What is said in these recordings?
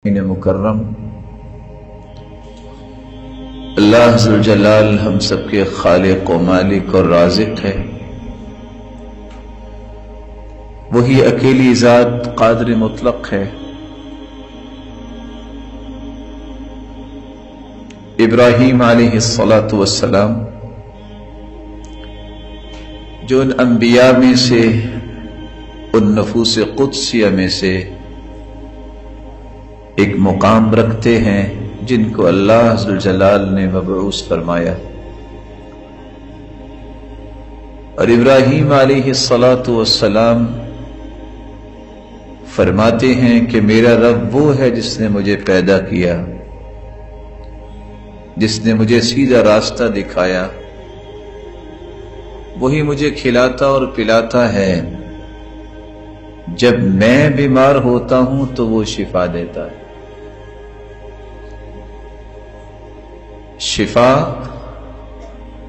مکرم اللہ ذو الجلال ہم سب کے خالق و مالک اور رازق ہے۔ وہی اکیلی ذات قادر مطلق ہے۔ ابراہیم علیہ الصلاۃ والسلام جو ان انبیاء میں سے، ان نفوس قدسیہ میں سے ایک مقام رکھتے ہیں جن کو اللہ ذو الجلال نے مبعوث فرمایا، اور ابراہیم علیہ الصلاۃ والسلام فرماتے ہیں کہ میرا رب وہ ہے جس نے مجھے پیدا کیا، جس نے مجھے سیدھا راستہ دکھایا، وہی مجھے کھلاتا اور پلاتا ہے، جب میں بیمار ہوتا ہوں تو وہ شفا دیتا ہے۔ شفا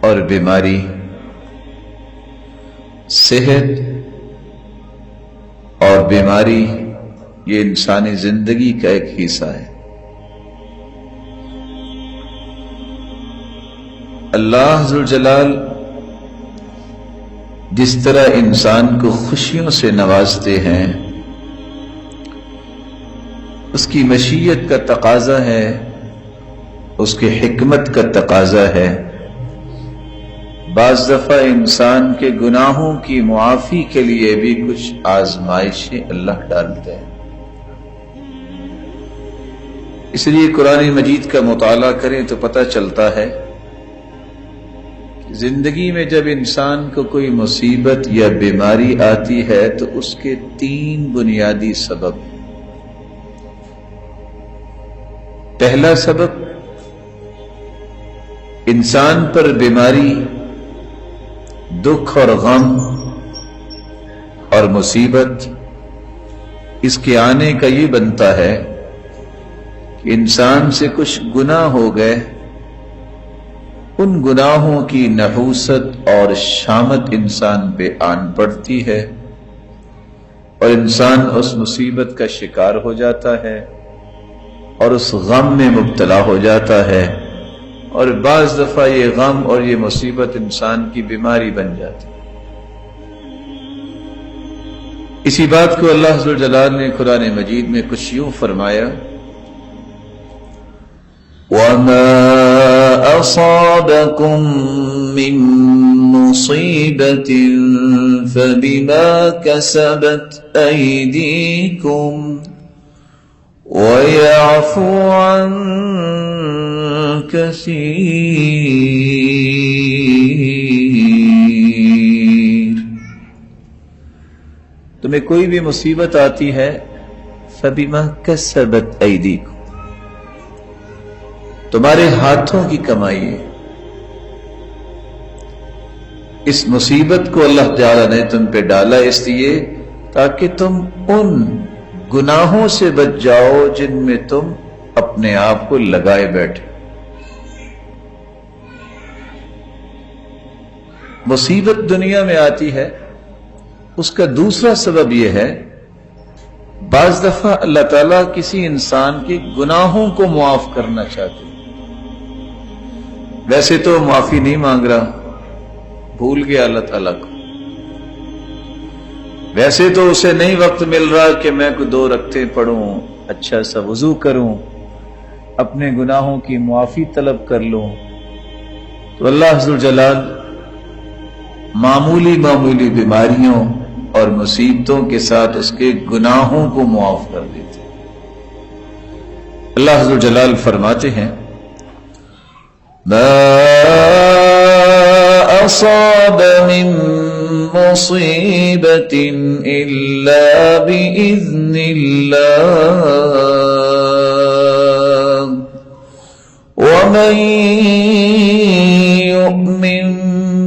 اور بیماری، صحت اور بیماری، یہ انسانی زندگی کا ایک حصہ ہے۔ اللہ ذو الجلال جس طرح انسان کو خوشیوں سے نوازتے ہیں، اس کی مشیت کا تقاضا ہے، اس کی حکمت کا تقاضا ہے۔ بعض دفعہ انسان کے گناہوں کی معافی کے لیے بھی کچھ آزمائشیں اللہ ڈالتے ہیں۔ اس لیے قرآن مجید کا مطالعہ کریں تو پتہ چلتا ہے کہ زندگی میں جب انسان کو کوئی مصیبت یا بیماری آتی ہے تو اس کے 3 بنیادی سبب۔ پہلا سبب، انسان پر بیماری، دکھ اور غم اور مصیبت اس کے آنے کا یہ بنتا ہے کہ انسان سے کچھ گناہ ہو گئے، ان گناہوں کی نحوست اور شامت انسان پہ آن پڑتی ہے، اور انسان اس مصیبت کا شکار ہو جاتا ہے اور اس غم میں مبتلا ہو جاتا ہے، اور بعض دفعہ یہ غم اور یہ مصیبت انسان کی بیماری بن جاتی ہے۔ اسی بات کو اللہ ذو الجلال نے قرآن مجید میں کچھ یوں فرمایا، وَمَا أَصَابَكُم مِّن مُّصِيبَةٍ فَبِمَا كَسَبَتْ أَيْدِيكُمْ وَيَعْفُو عَن کثیر۔ تمہیں کوئی بھی مصیبت آتی ہے، فَبِمَا كَسَبَتْ أَيْدِيكُمْ، تمہارے ہاتھوں کی کمائی ہے۔ اس مصیبت کو اللہ تعالی نے تم پہ ڈالا اس لیے تاکہ تم ان گناہوں سے بچ جاؤ جن میں تم اپنے آپ کو لگائے بیٹھے۔ مصیبت دنیا میں آتی ہے، اس کا دوسرا سبب یہ ہے، بعض دفعہ اللہ تعالیٰ کسی انسان کے گناہوں کو معاف کرنا چاہتے ہیں۔ ویسے تو معافی نہیں مانگ رہا، بھول گیا اللہ تعالیٰ کو، ویسے تو اسے نہیں وقت مل رہا کہ میں کوئی 2 رکعتیں پڑھوں، اچھا سا وضو کروں، اپنے گناہوں کی معافی طلب کر لوں، تو اللہ ذو الجلال معمولی بیماریوں اور مصیبتوں کے ساتھ اس کے گناہوں کو معاف کر دیتے۔ اللہ ذو الجلال فرماتے ہیں، ما اصاب من مصیبت الا باذن اللہ ومن یؤمن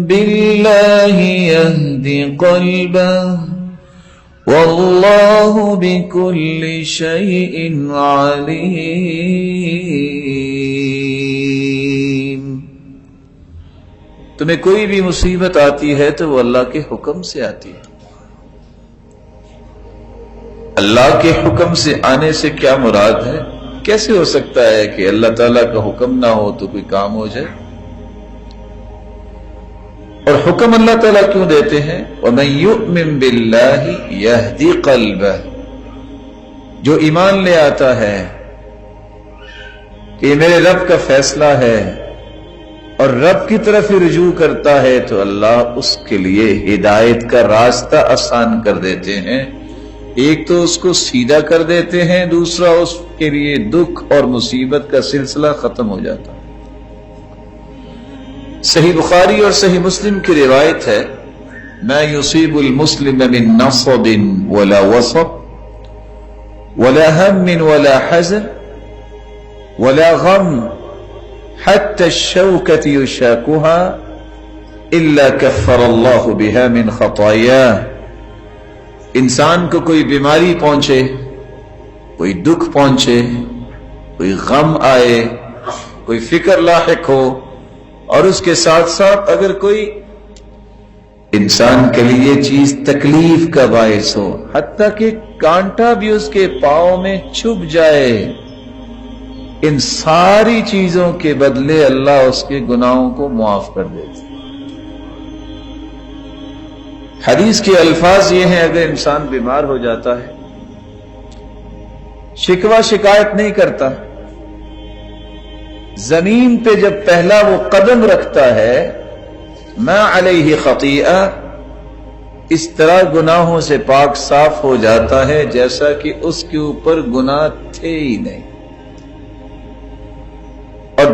باللہ یہد قلبہ واللہ بکل شیء علیم۔ تمہیں کوئی بھی مصیبت آتی ہے تو وہ اللہ کے حکم سے آتی ہے۔ اللہ کے حکم سے آنے سے کیا مراد ہے؟ کیسے ہو سکتا ہے کہ اللہ تعالیٰ کا حکم نہ ہو تو کوئی کام ہو جائے؟ اور حکم اللہ تعالیٰ کیوں دیتے ہیں؟ وَمَن يُؤْمِن بِاللَّهِ يَهْدِ قَلْبَهُ، جو ایمان لے آتا ہے کہ یہ میرے رب کا فیصلہ ہے اور رب کی طرف ہی رجوع کرتا ہے، تو اللہ اس کے لیے ہدایت کا راستہ آسان کر دیتے ہیں۔ ایک تو اس کو سیدھا کر دیتے ہیں، دوسرا اس کے لیے دکھ اور مصیبت کا سلسلہ ختم ہو جاتا ہے۔ صحیح بخاری اور صحیح مسلم کی روایت ہے، ما يصيب المسلم من نصب ولا وصب ولا هم ولا حزن ولا غم حتى الشوكة يشاكها إلا كفر الله بها من خطاياه۔ انسان کو کوئی بیماری پہنچے، کوئی دکھ پہنچے، کوئی غم آئے، کوئی فکر لاحق ہو، اور اس کے ساتھ ساتھ اگر کوئی انسان کے لیے یہ چیز تکلیف کا باعث ہو، حتیٰ کہ کانٹا بھی اس کے پاؤں میں چھپ جائے، ان ساری چیزوں کے بدلے اللہ اس کے گناہوں کو معاف کر دیتے۔ حدیث کے الفاظ یہ ہیں، اگر انسان بیمار ہو جاتا ہے، شکوہ شکایت نہیں کرتا، زمین پہ جب پہلا وہ قدم رکھتا ہے، ما علیہ خطیئہ، اس طرح گناہوں سے پاک صاف ہو جاتا ہے جیسا کہ اس کے اوپر گناہ تھے ہی نہیں۔ اور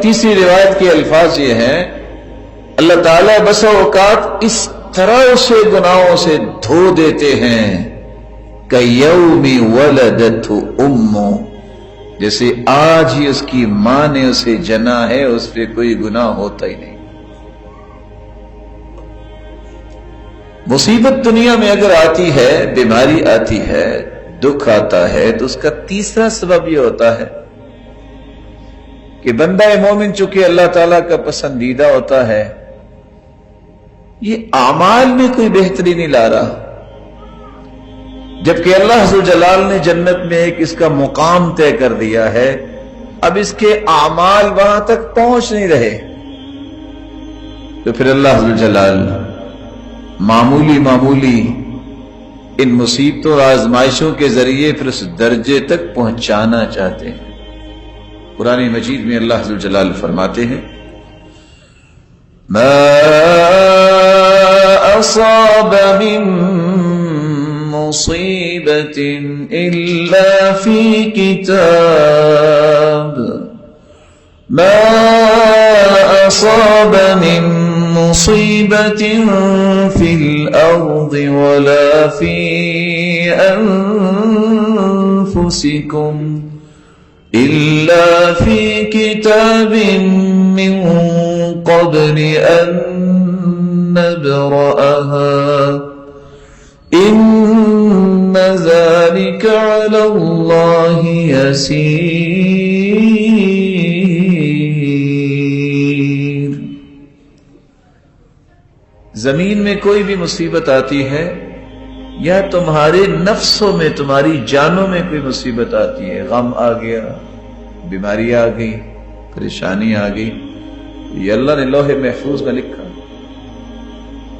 تیسری روایت کے الفاظ یہ ہیں، اللہ تعالیٰ بس اوقات اس طرح اسے گناہوں سے دھو دیتے ہیں کَیَوْمِ وَلَدَتْهُ أُمُّهُ، جیسے آج ہی اس کی ماں نے اسے جنا ہے، اس پہ کوئی گناہ ہوتا ہی نہیں۔ مصیبت دنیا میں اگر آتی ہے، بیماری آتی ہے، دکھ آتا ہے، تو اس کا تیسرا سبب یہ ہوتا ہے کہ بندہ مومن چونکہ اللہ تعالیٰ کا پسندیدہ ہوتا ہے، یہ اعمال میں کوئی بہتری نہیں لا رہا، جبکہ اللہ عز و جلال نے جنت میں ایک اس کا مقام طے کر دیا ہے، اب اس کے اعمال وہاں تک پہنچ نہیں رہے، تو پھر اللہ عز و جلال معمولی ان مصیبتوں اور آزمائشوں کے ذریعے پھر اس درجے تک پہنچانا چاہتے ہیں۔ قرآن مجید میں اللہ عز و جلال فرماتے ہیں، ما اصاب من مصیبت الا فی کتاب، ما اصاب من مصیبت فی الارض ولا فی انفسکم إلا في كتاب من قبل أن نبرأها إن ذلك على الله يسير۔ زمین میں کوئی بھی مصیبت آتی ہے، یا تمہارے نفسوں میں، تمہاری جانوں میں کوئی مصیبت آتی ہے، غم آ گیا، بیماری آ گئی، پریشانی آ گئی، یہ اللہ نے لوح محفوظ میں لکھا ہے،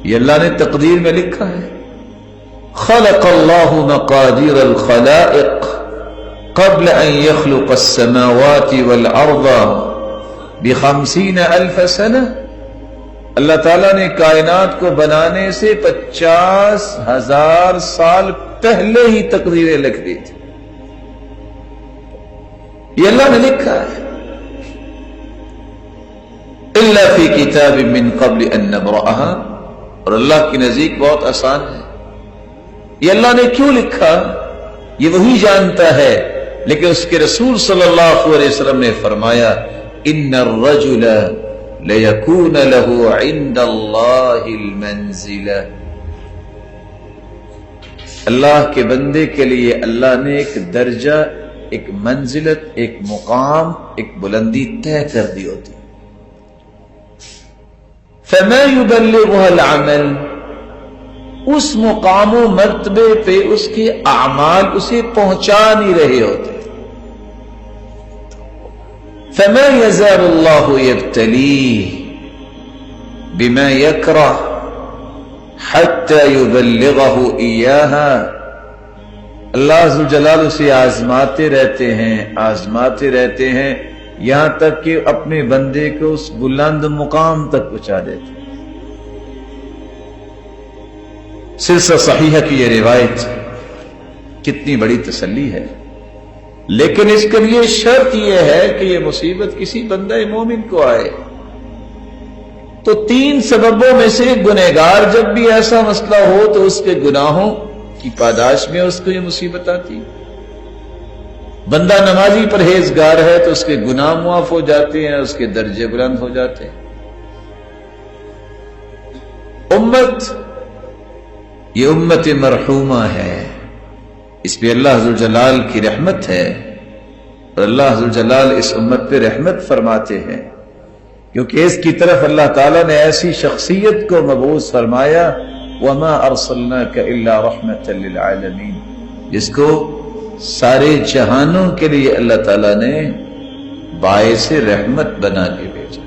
یہ اللہ نے تقدیر میں لکھا ہے۔ خلق اللہ مقادیر الخلائق قبل ان يخلق السماوات والارض ب50,000 سنہ، اللہ تعالیٰ نے کائنات کو بنانے سے 50,000 سال پہلے ہی تقدیریں لکھ دی تھی، یہ اللہ نے لکھا ہے۔ الا فی کتاب من قبل ان نبرأها، اور اللہ کی نزدیک بہت آسان ہے، یہ اللہ نے کیوں لکھا یہ وہی جانتا ہے، لیکن اس کے رسول صلی اللہ علیہ وسلم نے فرمایا، ان الرجل لَيَكُونَ لَهُ عِنْدَ اللَّهِ الْمَنزِلَةِ، اللہ کے بندے کے لیے اللہ نے ایک درجہ، ایک منزلت، ایک مقام، ایک بلندی طے کر دی ہوتی، فَمَا يُبَلِّغُهَا الْعَمَلِ، اس مقام و مرتبے پہ اس کے اعمال اسے پہنچا نہیں رہے ہوتے، فما يزال الله يبتليه بما يكره حتى يبلغه إياها. اللہ ذو الجلال اسے آزماتے رہتے ہیں یہاں تک کہ اپنے بندے کو اس بلند مقام تک پہنچا دیتے. سلسلہ صحیحہ کی یہ روایت کتنی بڑی تسلی ہے، لیکن اس کے لیے شرط یہ ہے کہ یہ مصیبت کسی بندہ مومن کو آئے. تو 3 سببوں میں سے گنہگار جب بھی ایسا مسئلہ ہو تو اس کے گناہوں کی پاداش میں اس کو یہ مصیبت آتی. بندہ نمازی پرہیزگار ہے تو اس کے گناہ معاف ہو جاتے ہیں، اس کے درجے بلند ہو جاتے ہیں. امت یہ امت مرحومہ ہے، اس پہ اللہ ذوالجلال کی رحمت ہے، اور اللہ ذوالجلال اس امت پہ رحمت فرماتے ہیں کیونکہ اس کی طرف اللہ تعالیٰ نے ایسی شخصیت کو مبعوث فرمایا وَمَا أَرْسَلْنَاكَ إِلَّا رَحْمَةً لِلْعَالَمِينَ، جس کو سارے جہانوں کے لیے اللہ تعالیٰ نے باعث رحمت بنا کے بھیجا.